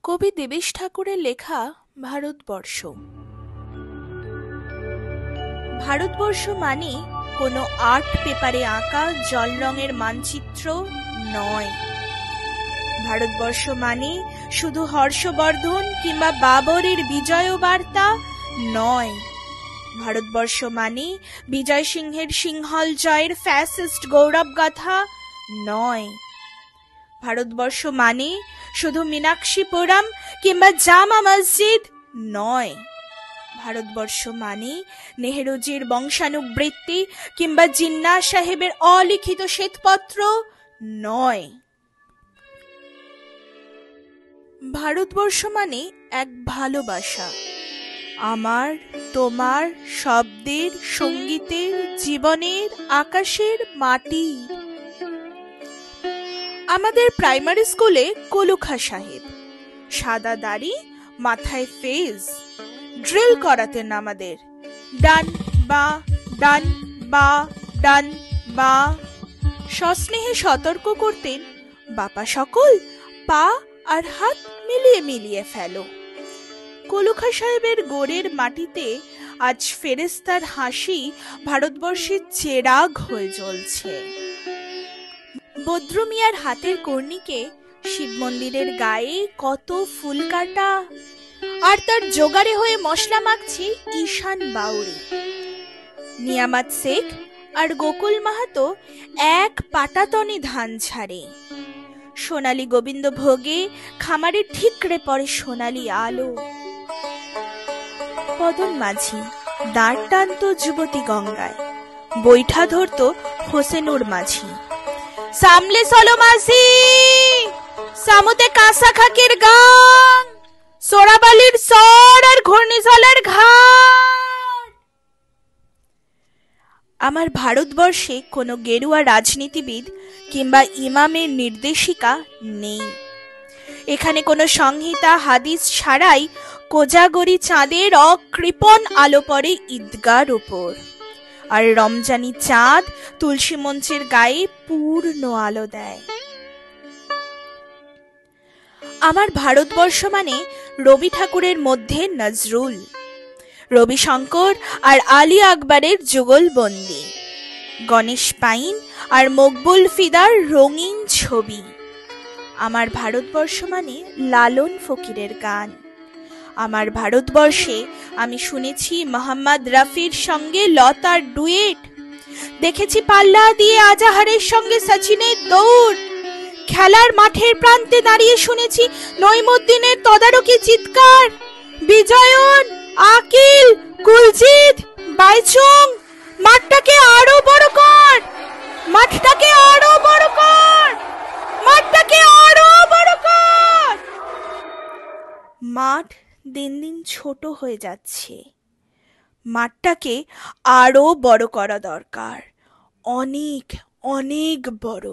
কবি দেবেশ ঠাকুরের লেখা ভারতবর্ষ। ভারতবর্ষ মানে কোনো আর্ট পেপারে আঁকা জল রঙের মানচিত্র নয়। ভারতবর্ষ মানে শুধু হর্ষবর্ধন কিংবা বাবরের বিজয় বার্তা নয়। ভারতবর্ষ মানে বিজয় সিংহের সিংহল জয়ের ফ্যাসিস্ট গৌরব গাথা নয়। ভারতবর্ষ মানে শুধু মীনাক্ষীপুরম কিংবা জামা মসজিদ নয়। ভারতবর্ষ মানে নেহেরুজির বংশানুবৃত্তি কিংবা জিন্না সাহেবের অলিখিত শ্বেতপত্র নয়। ভারতবর্ষ মানে এক ভালোবাসা, আমার তোমার শব্দের, সঙ্গীতের, জীবনের, আকাশের, মাটির। আমাদের প্রাইমারি স্কুলে কলুখা সাহেব সাদা দাড়ি, মাথায় ফেজ, ড্রিল করাতেন আমাদের। ডান বা ডান বা ডান বা। সস্নেহে সতর্ক করতেন, বাপা সকল পা আর হাত মিলিয়ে মিলিয়ে ফেলো। কলুখা সাহেবের গোড়ের মাটিতে আজ ফেরেস্তার হাসি ভারতবর্ষের চেরাগ হয়ে জ্বলছে। বদ্রু মিয়ার হাতের কর্ণিকে শিব মন্দিরের গায়ে কত ফুল কাটা, আর তার জোগাড়ে হয়ে মশলা মাখছে ঈশান বাউরি। নিয়ামত শেখ আর গোকুল মাহাতো এক পাটাতনে ধান ছাড়ে। সোনালী গোবিন্দ ভোগে খামারে ঠিকরে পড়ে সোনালী আলো। পদন মাঝি দাঁড় টানত যুবতী গঙ্গায়, বৈঠা ধরত হোসেনুর মাঝি। সামলে চলো মাঝি, সামুতে কাঁসা খাকির গান, সোরাবালির সর আর ঘূর্ণিঝড়ের ঘাট। আমার ভারতবর্ষে কোনো গেরুয়া রাজনীতিবিদ কিংবা ইমামের নির্দেশিকা নেই। এখানে কোনো সংহিতা হাদিস ছাড়াই কোজাগরি চাঁদের অকৃপণ আলো পড়ে ঈদগার ওপর, আর রমজানি চাঁদ তুলসী মঞ্চের গায়ে পূর্ণ আলো দেয়। আমার ভারতবর্ষ মানে রবি ঠাকুরের মধ্যে নজরুল, রবিশঙ্কর আর আলী আকবরের যুগলবন্দি, গণেশ পাইন আর মকবুল ফিদার রঙিন ছবি। আমার ভারতবর্ষ মানে লালন ফকিরের গান। আমার ভারতবর্ষে আমি শুনেছি মোহাম্মদ রফির সঙ্গে লতার ডুয়েট, দেখেছি পাল্লা দিয়ে আজাহারের সঙ্গে সচিনের দৌড়, খেলার মাঠের প্রান্তে দাঁড়িয়ে শুনেছি নইমুদ্দিনের তদারকি চিৎকার, বিজয়ন, আকিল, কুলজিৎ, বাইচুং, মাঠটাকে আরো বড় কর, মাঠটাকে আরো বড় কর, মাঠটাকে আরো বড় কর। মাঠ দিন দিন ছোট হয়ে যাচ্ছে, মাঠটাকে আরো বড় করা দরকার, অনেক অনেক বড়।